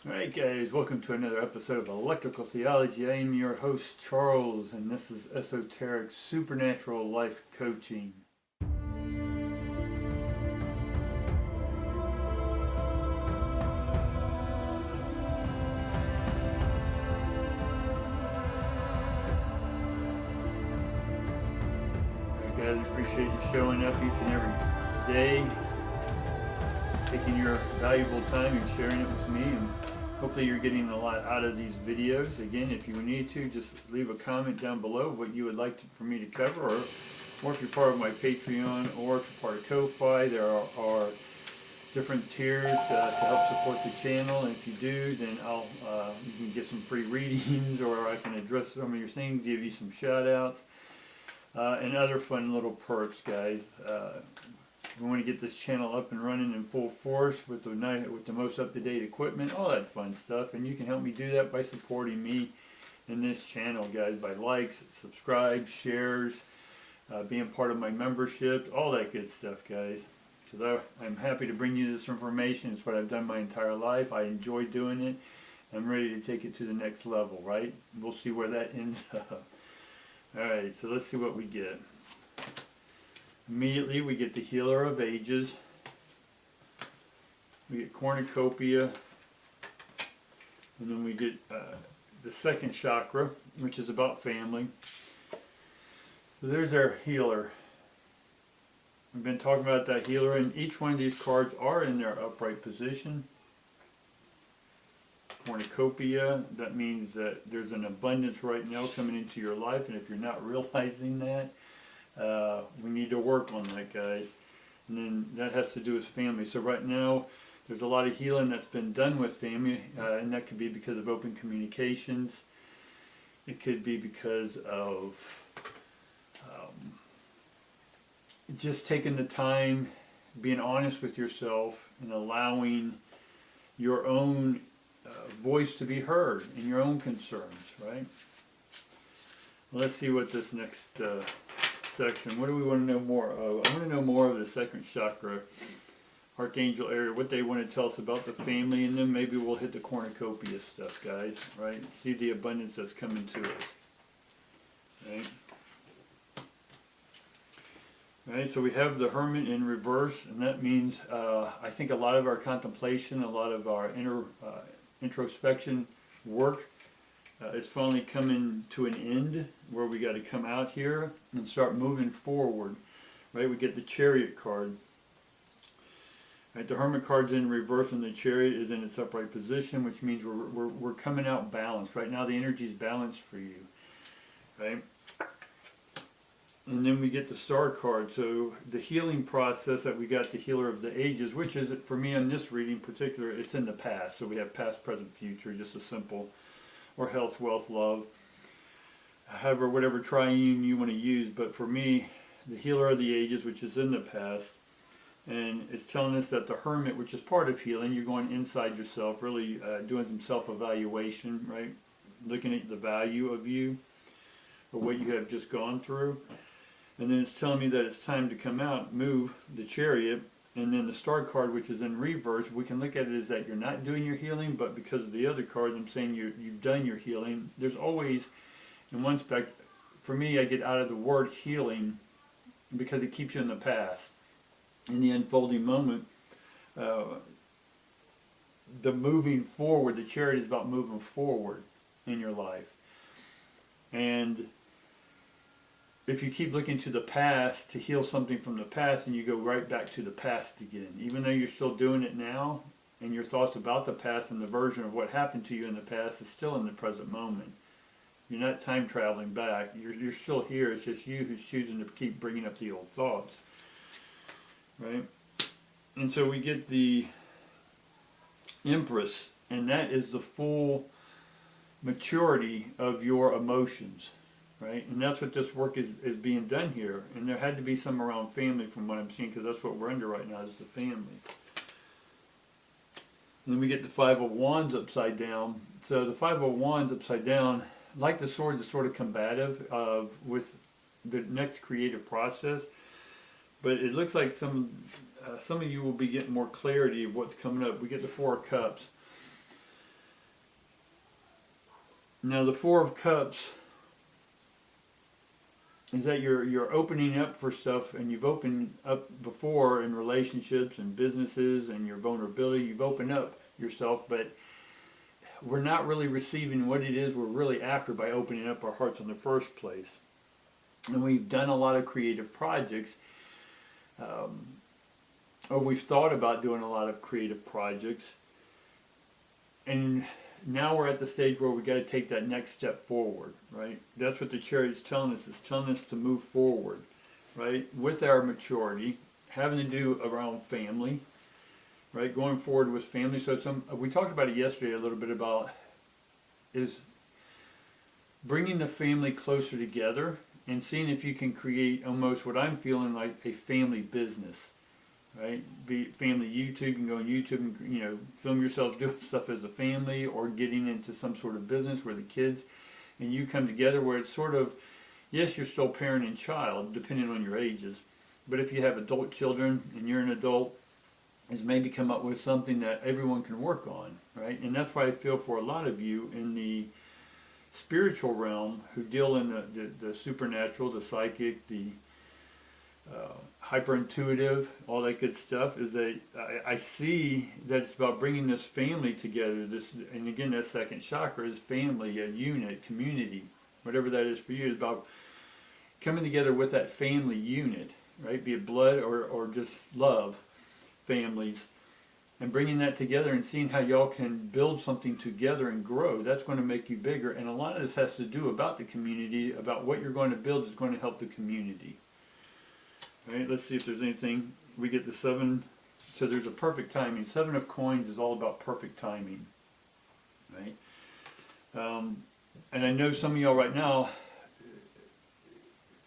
Alright guys, welcome to another episode of Electrical Theology. I am your host Charles, and this is Esoteric Supernatural Life Coaching. Alright guys, I appreciate you showing up each and every day, taking your valuable time and sharing it with me, and hopefully you're getting a lot out of these videos. Again, if you need to, just leave a comment down below what you would like for me to cover, or if you're part of my Patreon, or if you're part of Ko-Fi, there are different tiers to help support the channel. And if you do, then you can get some free readings, or I can address some of your things, give you some shout outs, and other fun little perks, guys. We want to get this channel up and running in full force with the most up-to-date equipment, all that fun stuff. And you can help me do that by supporting me in this channel, guys, by likes, subscribe, shares, being part of my membership, all that good stuff, guys. So I'm happy to bring you this information. It's what I've done my entire life. I enjoy doing it. I'm ready to take it to the next level, right? We'll see where that ends up. Alright, so let's see what we get. Immediately we get the Healer of Ages, we get Cornucopia, and then we get the second chakra, which is about family. So there's our healer. We've been talking about that healer, and each one of these cards are in their upright position. Cornucopia, that means that there's an abundance right now coming into your life, and if you're not realizing that, we need to work on that, guys. And then that has to do with family. So right now there's a lot of healing that's been done with family, and that could be because of open communications. It could be because of just taking the time, being honest with yourself, and allowing your own voice to be heard in your own concerns, right? Let's see what this next section, what do we want to know more of? I want to know more of the second chakra, Archangel area, what they want to tell us about the family, and then maybe we'll hit the cornucopia stuff, guys, right? See the abundance that's coming to us, right? Right, so we have the Hermit in reverse, and that means I think a lot of our contemplation, a lot of our introspection work it's finally coming to an end, where we got to come out here and start moving forward, right? We get the Chariot card, right? The Hermit card's in reverse, and the Chariot is in its upright position, which means we're coming out balanced. Right now the energy is balanced for you, right? And then we get the Star card. So the healing process that we got, the Healer of the Ages, which is, for me on this reading in particular, it's in the past. So we have past, present, future, just a simple, or health, wealth, love, however, whatever triune you want to use. But for me, the Healer of the Ages, which is in the past, and it's telling us that the Hermit, which is part of healing, you're going inside yourself, really doing some self-evaluation, right? Looking at the value of you, or what you have just gone through. And then it's telling me that it's time to come out, move the Chariot. And then the Star card, which is in reverse, we can look at it as that you're not doing your healing, but because of the other cards, I'm saying you've done your healing. There's always, in one spec, for me, I get out of the word healing because it keeps you in the past. In the unfolding moment, the moving forward, the Chariot is about moving forward in your life. And if you keep looking to the past to heal something from the past, and you go right back to the past again, even though you're still doing it now, and your thoughts about the past and the version of what happened to you in the past is still in the present moment. You're not time traveling back. You're still here. It's just you who's choosing to keep bringing up the old thoughts, right? And so we get the Empress, and that is the full maturity of your emotions. Right? And that's what this work is being done here. And there had to be some around family from what I'm seeing, because that's what we're under right now, is the family. And then we get the Five of Wands upside down. So the Five of Wands upside down, like the Sword, is sort of combative with the next creative process. But it looks like some of you will be getting more clarity of what's coming up. We get the Four of Cups. Now the Four of Cups is that you're opening up for stuff, and you've opened up before in relationships and businesses and your vulnerability. You've opened up yourself, but we're not really receiving what it is we're really after by opening up our hearts in the first place. And we've done a lot of creative projects, or we've thought about doing a lot of creative projects, and now we're at the stage where we got to take that next step forward, right? That's what the Chariot's telling us. It's telling us to move forward, right? With our maturity, having to do around family, right? Going forward with family. So we talked about it yesterday a little bit about is bringing the family closer together and seeing if you can create almost what I'm feeling like a family business. Right, be family YouTube. You can go on YouTube and film yourselves doing stuff as a family, or getting into some sort of business where the kids and you come together. Where it's sort of, yes, you're still parent and child depending on your ages, but if you have adult children and you're an adult, is maybe come up with something that everyone can work on, right? And that's why I feel for a lot of you in the spiritual realm who deal in the supernatural, the psychic, the hyper intuitive, all that good stuff, is that I see that it's about bringing this family together. This, and again, that second chakra is family, a unit, community, whatever that is for you. It's about coming together with that family unit, right? Be it blood or just love families, and bringing that together and seeing how y'all can build something together and grow. That's going to make you bigger. And a lot of this has to do about the community, about what you're going to build is going to help the community. All right, let's see if there's anything. We get the 7, so there's a perfect timing. 7 of coins is all about perfect timing, right? And I know some of y'all right now,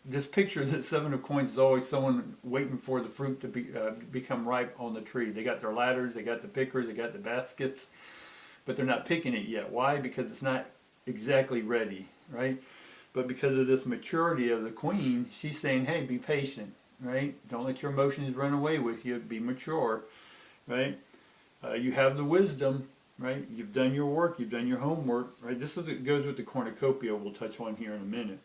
this picture that 7 of coins is always someone waiting for the fruit to become ripe on the tree. They got their ladders, they got the pickers, they got the baskets, but they're not picking it yet. Why? Because it's not exactly ready, right? But because of this maturity of the queen, she's saying, hey, be patient. Right? Don't let your emotions run away with you. Be mature, right? You have the wisdom, right? You've done your work. You've done your homework, right? This is what goes with the cornucopia we'll touch on here in a minute,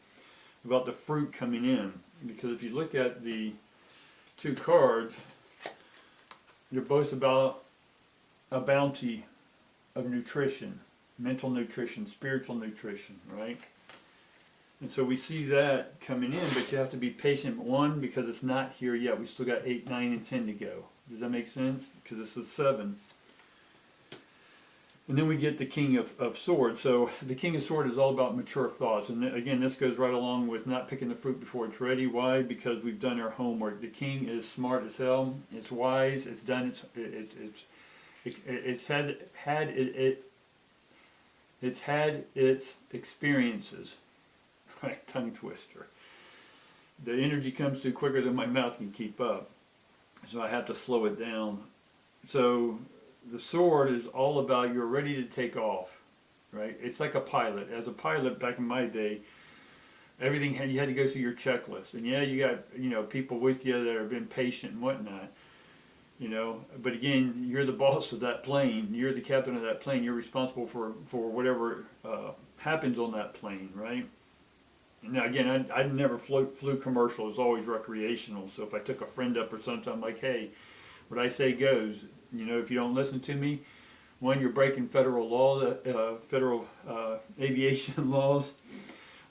about the fruit coming in. Because if you look at the 2 cards, they're both about a bounty of nutrition, mental nutrition, spiritual nutrition, right? And so we see that coming in, but you have to be patient. 1, because it's not here yet. We still got 8, 9, and 10 to go. Does that make sense? Because this is 7. And then we get the King of Swords. So the King of Swords is all about mature thoughts. And again, this goes right along with not picking the fruit before it's ready. Why? Because we've done our homework. The King is smart as hell. It's wise. It's done. It's had its experiences. Right, tongue twister. The energy comes through quicker than my mouth can keep up, so I have to slow it down. So the sword is all about you're ready to take off, right? It's like a pilot. As a pilot back in my day, everything you had to go through your checklist, and yeah, you got people with you that have been patient and whatnot, But again, you're the boss of that plane. You're the captain of that plane. You're responsible for whatever happens on that plane, right? Now again, I never flew commercial. It was always recreational. So if I took a friend up or something, I'm like, hey, what I say goes. If you don't listen to me, 1, you're breaking federal law, federal aviation laws,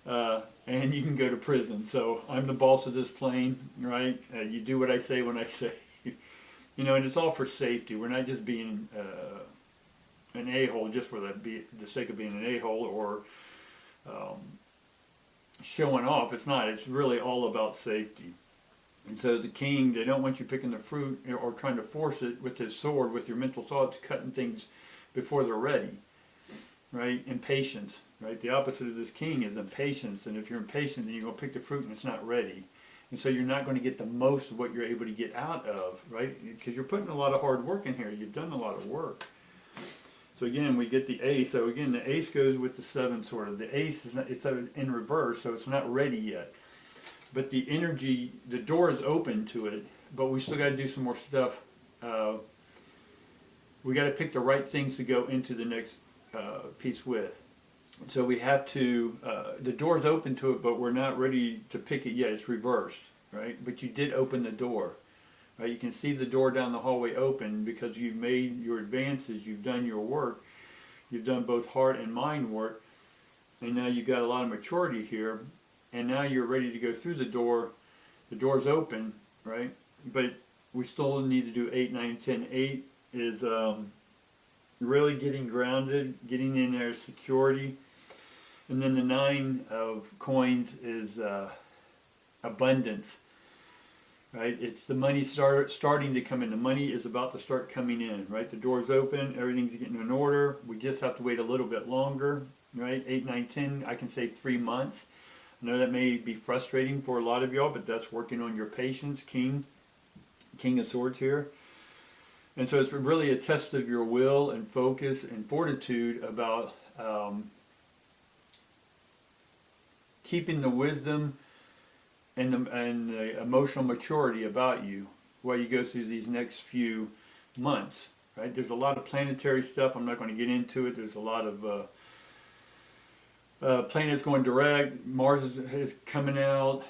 and you can go to prison. So I'm the boss of this plane, right? You do what I say when I say. And it's all for safety. We're not just being an a-hole just for the sake of being an a-hole or showing off. It's not. It's really all about safety. And so the king, they don't want you picking the fruit or trying to force it with his sword, with your mental thoughts, cutting things before they're ready, right? Impatience, right? The opposite of this king is impatience. And if you're impatient, then you're going to pick the fruit and it's not ready. And so you're not going to get the most of what you're able to get out of, right? Because you're putting a lot of hard work in here. You've done a lot of work. So again, we get the ace. So again, the ace goes with the 7 sort of. The ace is not, it's in reverse, so it's not ready yet. But the energy, the door is open to it, but we still got to do some more stuff. We got to pick the right things to go into the next piece with. So we have to, the door's open to it, but we're not ready to pick it yet. It's reversed, right? But you did open the door, right? You can see the door down the hallway open because you've made your advances, you've done your work, you've done both heart and mind work, and now you've got a lot of maturity here, and now you're ready to go through the door. The door's open, right? But we still need to do 8, 9, 10. 8 is really getting grounded, getting in there, security. And then the 9 of coins is abundance, right? It's the money starting to come in. The money is about to start coming in, right? The door's open, everything's getting in order. We just have to wait a little bit longer, right? 8, 9, 10, I can say 3 months. I know that may be frustrating for a lot of y'all, but that's working on your patience. King of Swords here. And so it's really a test of your will and focus and fortitude about keeping the wisdom and the emotional maturity about you while you go through these next few months, right? There's a lot of planetary stuff. I'm not going to get into it. There's a lot of planets going direct. Mars is coming out.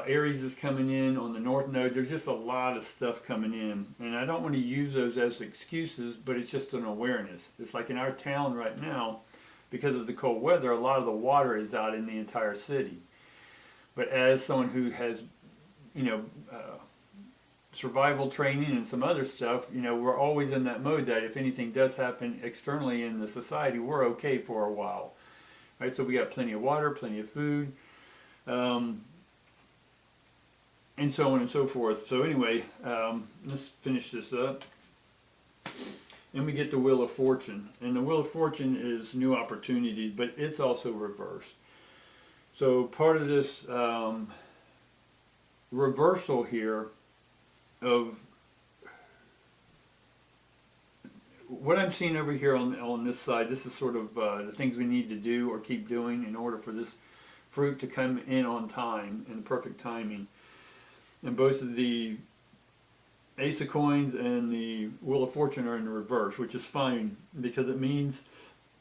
Aries is coming in on the North Node. There's just a lot of stuff coming in. And I don't want to use those as excuses, but it's just an awareness. It's like in our town right now, because of the cold weather, a lot of the water is out in the entire city. But as someone who has, survival training and some other stuff, we're always in that mode that if anything does happen externally in the society, we're okay for a while. Right, so we got plenty of water, plenty of food, and so on and so forth. So anyway, let's finish this up. And we get the Wheel of Fortune. And the Wheel of Fortune is new opportunities, but it's also reversed. So part of this reversal here of what I'm seeing over here on this side, this is sort of the things we need to do or keep doing in order for this fruit to come in on time, in the perfect timing. And both of the Ace of Coins and the Wheel of Fortune are in the reverse, which is fine because it means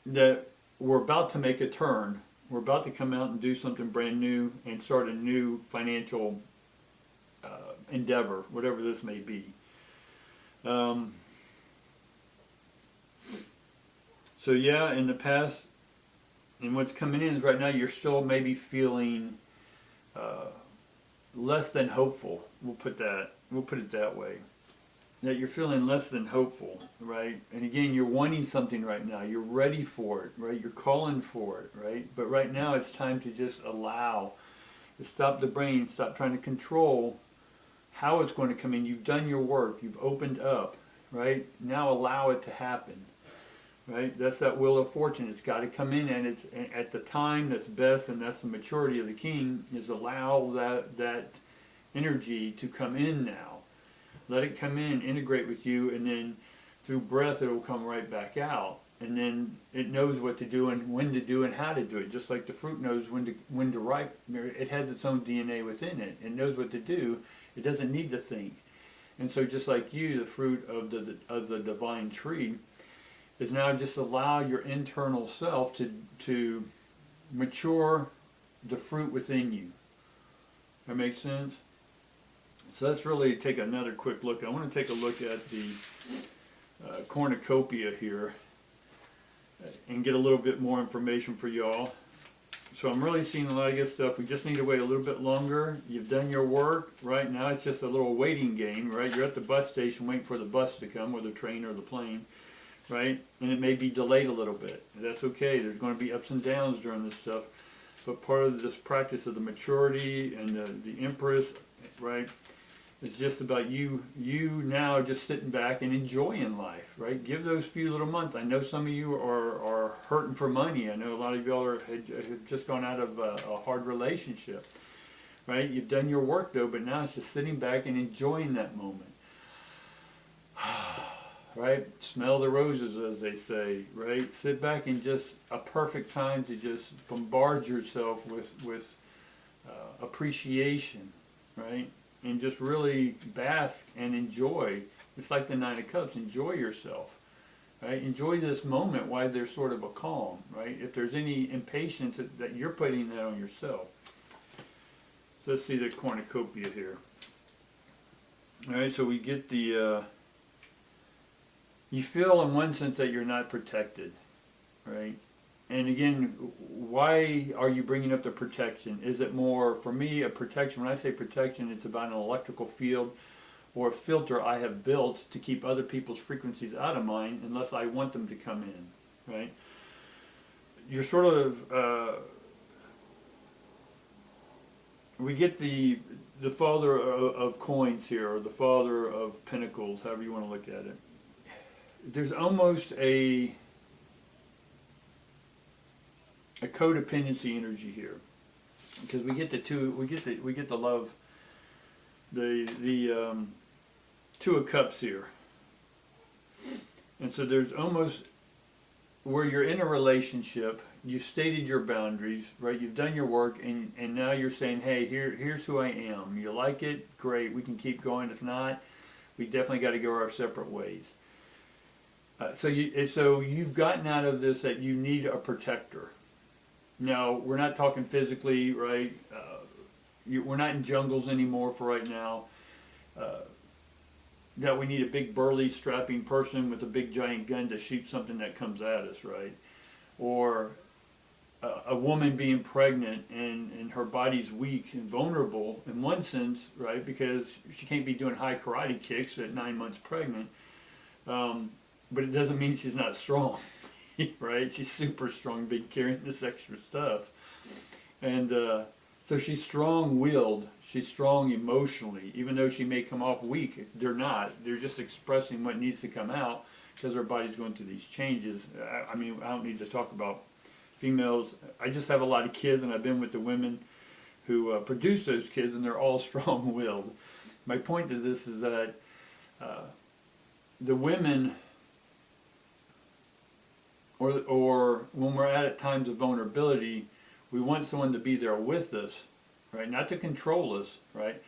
that we're about to make a turn. We're about to come out and do something brand new and start a new financial endeavor, whatever this may be. So yeah, in the past, and what's coming in is right now you're still maybe feeling less than hopeful. We'll put it that way. That you're feeling less than hopeful, right? And again, you're wanting something right now. You're ready for it, right? You're calling for it, right? But right now it's time to just allow, to stop the brain, stop trying to control how it's going to come in. You've done your work. You've opened up, right? Now allow it to happen. Right, that's that Wheel of Fortune. It's got to come in, and it's at the time that's best, and that's the maturity of the king. Is allow that energy to come in now. Let it come in, integrate with you, and then through breath it will come right back out. And then it knows what to do and when to do and how to do it. Just like the fruit knows when to ripe. It has its own DNA within it. It knows what to do. It doesn't need to think. And so just like you, the fruit of the divine tree is now just allow your internal self to mature the fruit within you. That makes sense? So let's really take another quick look. I want to take a look at the cornucopia here and get a little bit more information for y'all. So I'm really seeing a lot of good stuff. We just need to wait a little bit longer. You've done your work. Right now it's just a little waiting game, right? You're at the bus station waiting for the bus to come, or the train or the plane. Right? And it may be delayed a little bit. That's okay. There's going to be ups and downs during this stuff. But part of this practice of the maturity and the Empress, right? It's just about you now just sitting back and enjoying life, right? Give those few little months. I know some of you are hurting for money. I know a lot of y'all have just gone out of a hard relationship, right? You've done your work though, but now it's just sitting back and enjoying that moment. Right? Smell the roses, as they say, right? Sit back and just a perfect time to just bombard yourself with appreciation, right? And just really bask and enjoy. It's like the Nine of Cups. Enjoy yourself. right? Enjoy this moment while there's sort of a calm, right? If there's any impatience that you're putting that on yourself. So let's see the cornucopia here. All right, so we get the, you feel in one sense that you're not protected, right? And again, why are you bringing up the protection? Is it more, for me, a protection? When I say protection, it's about an electrical field or a filter I have built to keep other people's frequencies out of mine unless I want them to come in, right? You're sort of, we get the father of coins here, or the father of pentacles, however you want to look at it. There's almost a codependency energy here, because we get the love, the Two of Cups here, and so there's almost where you're in a relationship, you stated your boundaries, right? You've done your work, and now you're saying, hey, here's who I am. You like it, great, we can keep going. If not, we definitely got to go our separate ways. So you've gotten out of this that you need a protector. Now, we're not talking physically, right? We're not in jungles anymore for right now. That we need a big burly strapping person with a big giant gun to shoot something that comes at us, right? Or a woman being pregnant and her body's weak and vulnerable in one sense, right? Because she can't be doing high karate kicks at 9 months pregnant. But it doesn't mean she's not strong, right? She's super strong, big, carrying this extra stuff. And so she's strong-willed, she's strong emotionally, even though she may come off weak. They're not. They're just expressing what needs to come out because her body's going through these changes. I mean, I don't need to talk about females. I just have a lot of kids, and I've been with the women who produce those kids, and they're all strong-willed. My point to this is that the women, or when we're at times of vulnerability, we want someone to be there with us, right? Not to control us, right?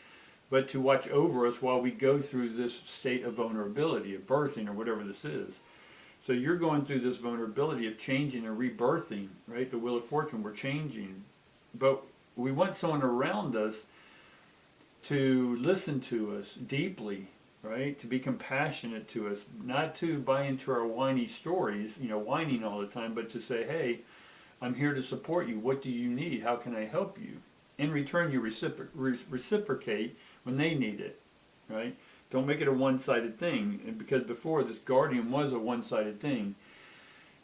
But to watch over us while we go through this state of vulnerability, of birthing, or whatever this is. So you're going through this vulnerability of changing and rebirthing, right? The Wheel of Fortune, we're changing. But we want someone around us to listen to us deeply, right? To be compassionate to us, not to buy into our whiny stories, whining all the time, but to say, hey, I'm here to support you. What do you need? How can I help you? In return, you reciprocate when they need it, right? Don't make it a one-sided thing. And because before, this guardian was a one-sided thing.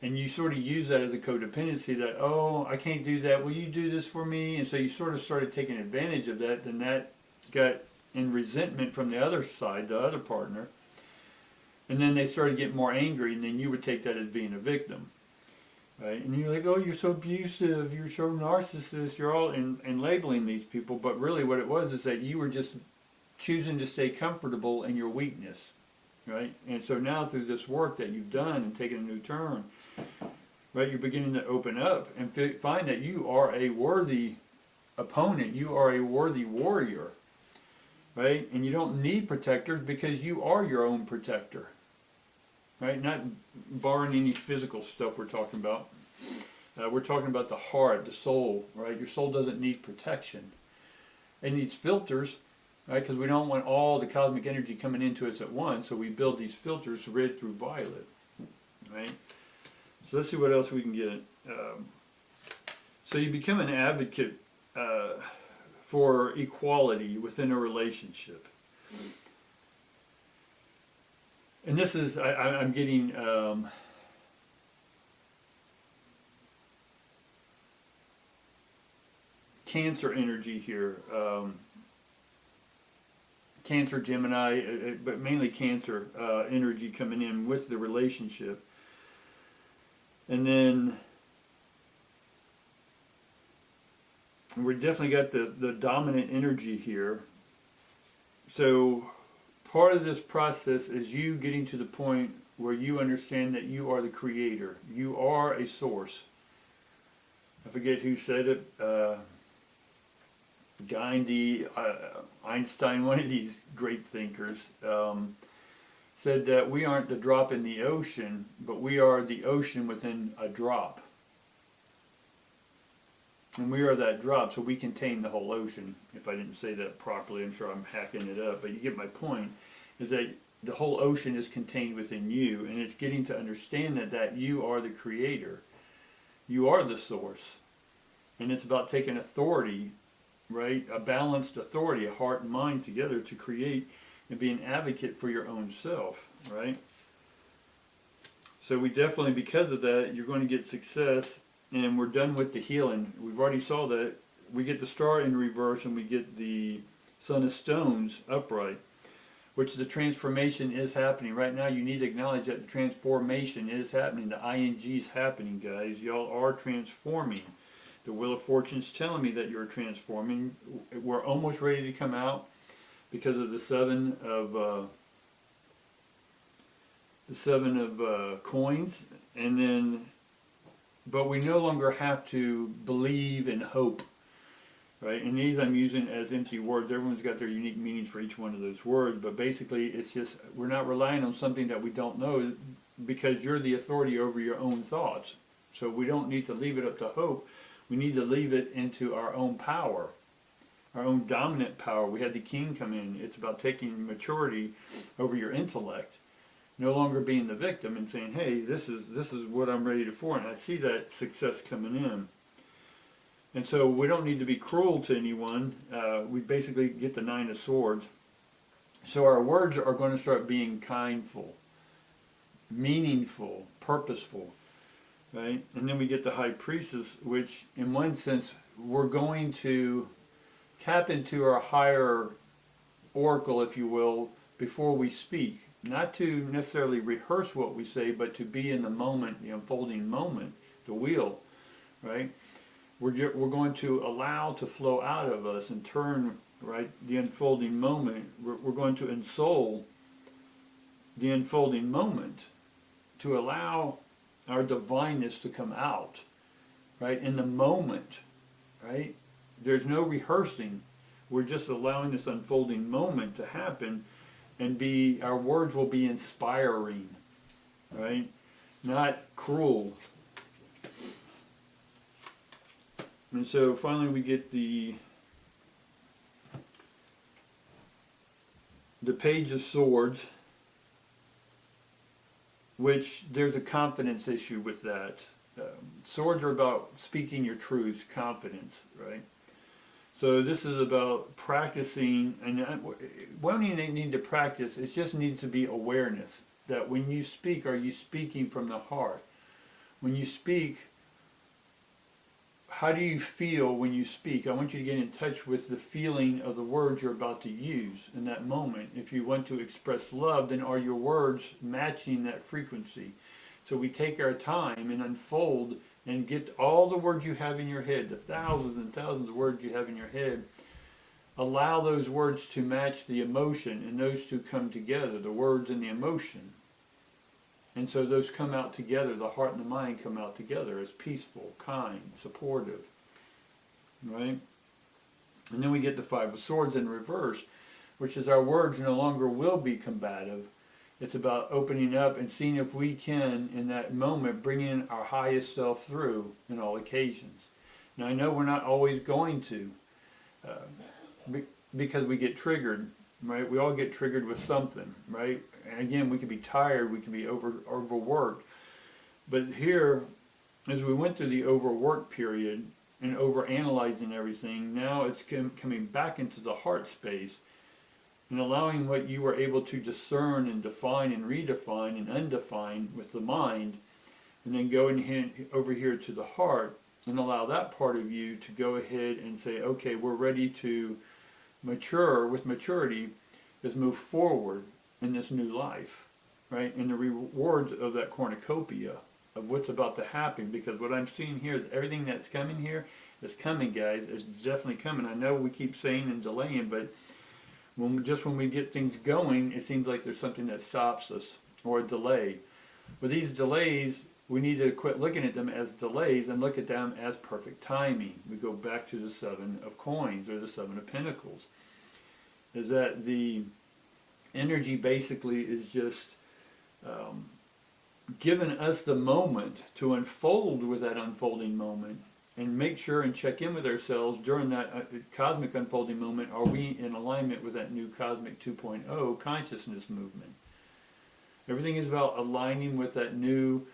And you sort of use that as a codependency that, oh, I can't do that. Will you do this for me? And so you sort of started taking advantage of that. Then that got in resentment from the other side, the other partner. And then they started getting more angry, and then you would take that as being a victim. Right? And you're like, oh, you're so abusive, you're so narcissist, you're all in labeling these people. But really what it was is that you were just choosing to stay comfortable in your weakness. Right? And so now through this work that you've done and taken a new turn, right, you're beginning to open up and find that you are a worthy opponent, you are a worthy warrior. Right? And you don't need protectors because you are your own protector. Right? Not barring any physical stuff we're talking about. We're talking about the heart, the soul, right? Your soul doesn't need protection. It needs filters, right? Because we don't want all the cosmic energy coming into us at once, so we build these filters, red through violet, right? So let's see what else we can get. So you become an advocate for equality within a relationship. And this is, I'm getting Cancer energy here. Cancer, Gemini, but mainly Cancer energy coming in with the relationship. And then we definitely got the dominant energy here. So part of this process is you getting to the point where you understand that you are the creator. You are a source. I forget who said it. Gandhi, Einstein, one of these great thinkers, said that we aren't the drop in the ocean, but we are the ocean within a drop. And we are that drop, so we contain the whole ocean. If I didn't say that properly, I'm sure I'm hacking it up, but you get my point, is that the whole ocean is contained within you, and it's getting to understand that you are the creator. You are the source. And it's about taking authority, right? A balanced authority, a heart and mind together to create and be an advocate for your own self, right? So we definitely, because of that, you're going to get success, and we're done with the healing. We've already saw that. We get the star in reverse, and we get the Son of Stones upright, which the transformation is happening. Right now, you need to acknowledge that the transformation is happening. The ing is happening, guys. Y'all are transforming. The Wheel of Fortune's telling me that you're transforming. We're almost ready to come out because of the seven of coins, and then, but we no longer have to believe and hope, right? And these I'm using as empty words. Everyone's got their unique meanings for each one of those words, but basically it's just we're not relying on something that we don't know, because you're the authority over your own thoughts. So we don't need to leave it up to hope. We need to leave it into our own power, our own dominant power. We had the king come in. It's about taking maturity over your intellect, no longer being the victim and saying, hey, this is what I'm ready for, and I see that success coming in. And so we don't need to be cruel to anyone. We basically get the Nine of Swords. So our words are going to start being kindful, meaningful, purposeful, right? And then we get the High Priestess, which in one sense we're going to tap into our higher oracle, if you will, before we speak. Not to necessarily rehearse what we say, but to be in the moment, the unfolding moment, the wheel, right? We're going to allow to flow out of us and turn, right, the unfolding moment. We're going to ensoul the unfolding moment to allow our divineness to come out, right, in the moment, right? There's no rehearsing. We're just allowing this unfolding moment to happen, and our words will be inspiring, right? Not cruel. And so finally we get the Page of Swords, which there's a confidence issue with that. Swords are about speaking your truth, confidence, right? So this is about practicing, and we don't even need to practice, it just needs to be awareness that when you speak, are you speaking from the heart? When you speak, how do you feel when you speak? I want you to get in touch with the feeling of the words you're about to use in that moment. If you want to express love, then are your words matching that frequency? So we take our time and unfold and get all the words you have in your head, the thousands and thousands of words you have in your head. Allow those words to match the emotion, and those two come together, the words and the emotion. And so those come out together, the heart and the mind come out together as peaceful, kind, supportive, right? And then we get the Five of Swords in reverse, which is our words no longer will be combative. It's about opening up and seeing if we can, in that moment, bring in our highest self through in all occasions. Now I know we're not always going to, because we get triggered, right? We all get triggered with something, right? And again, we can be tired, we can be overworked. But here, as we went through the overwork period and overanalyzing everything, now it's coming back into the heart space and allowing what you were able to discern and define and redefine and undefine with the mind, and then go over here to the heart and allow that part of you to go ahead and say, okay, we're ready to mature with maturity, is move forward in this new life, right? And the rewards of that cornucopia of what's about to happen, because what I'm seeing here is everything that's coming here is coming, guys. It's definitely coming. I know we keep saying and delaying, but when we get things going, it seems like there's something that stops us, or a delay. But these delays, we need to quit looking at them as delays and look at them as perfect timing. We go back to the Seven of Coins, or the Seven of Pentacles. Is that the energy basically is just given us the moment to unfold with that unfolding moment and make sure and check in with ourselves during that cosmic unfolding moment. Are we in alignment with that new cosmic 2.0 consciousness movement? Everything is about aligning with that new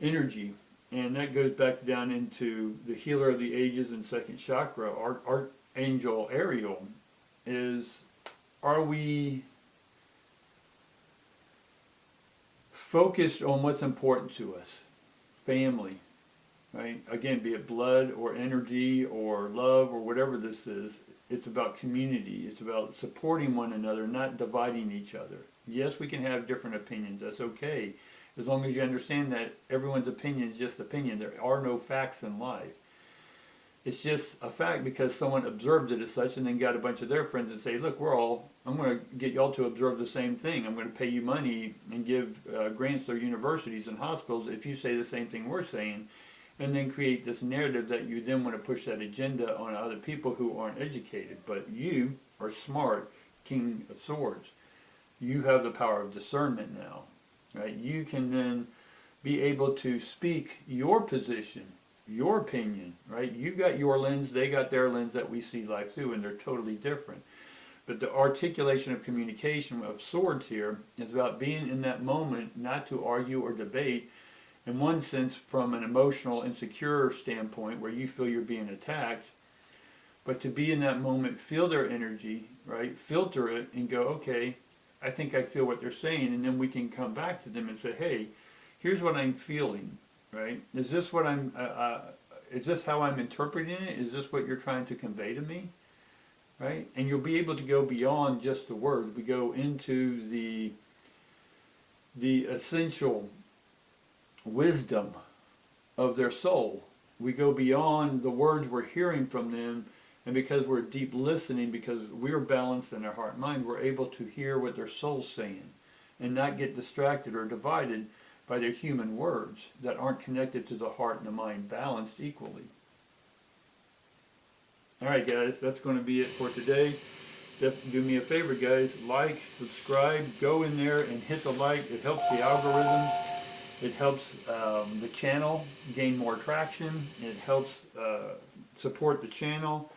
energy, and that goes back down into the healer of the ages and second chakra, Archangel Ariel. Are we focused on what's important to us? Family, right? Again, be it blood or energy or love or whatever this is, it's about community. It's about supporting one another, not dividing each other. Yes, we can have different opinions. That's okay, as long as you understand that everyone's opinion is just opinion. There are no facts in life. It's just a fact because someone observed it as such and then got a bunch of their friends and say, look, I'm going to get y'all to observe the same thing. I'm going to pay you money and give grants to universities and hospitals if you say the same thing we're saying, and then create this narrative that you then want to push that agenda on other people who aren't educated. But you are smart, King of Swords. You have the power of discernment now, right? You can then be able to speak your position, your opinion, right? You got your lens, they got their lens that we see life through, and they're totally different. But the articulation of communication of swords here is about being in that moment, not to argue or debate, in one sense from an emotional, insecure standpoint where you feel you're being attacked, but to be in that moment, feel their energy, right? Filter it and go, okay, I think I feel what they're saying, and then we can come back to them and say, hey, here's what I'm feeling. Right? Is this what is this how I'm interpreting it? Is this what you're trying to convey to me? Right? And you'll be able to go beyond just the words. We go into the essential wisdom of their soul. We go beyond the words we're hearing from them, and because we're deep listening, because we're balanced in our heart and mind, we're able to hear what their soul's saying and not get distracted or divided by their human words that aren't connected to the heart and the mind balanced equally. Alright guys, that's going to be it for today. Do me a favor guys, like, subscribe, go in there and hit the like. It helps the algorithms. It helps the channel gain more traction. It helps support the channel.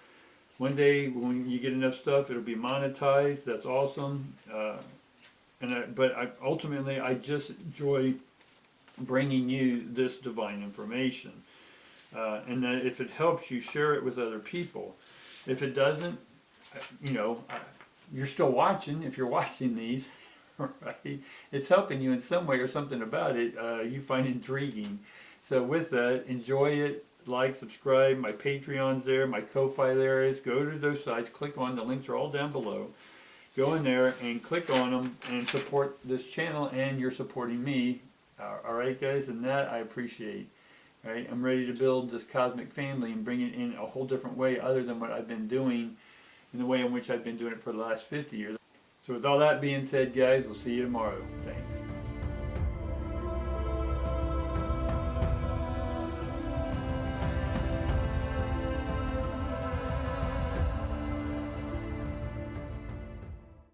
One day when you get enough stuff, it'll be monetized. That's awesome. But ultimately, I just enjoy bringing you this divine information, and that if it helps you, share it with other people. If it doesn't, you're still watching. If you're watching these, right, it's helping you in some way or something about it you find intriguing. So with that, enjoy it. Like, subscribe. My Patreon's there, my Ko-Fi there is. Go to those sites, click on the links, are all down below. Go in there and click on them and support this channel, and you're supporting me. Alright guys, and that I appreciate. Alright, I'm ready to build this cosmic family and bring it in a whole different way other than what I've been doing, in the way in which I've been doing it for the last 50 years. So with all that being said guys, we'll see you tomorrow. Thanks.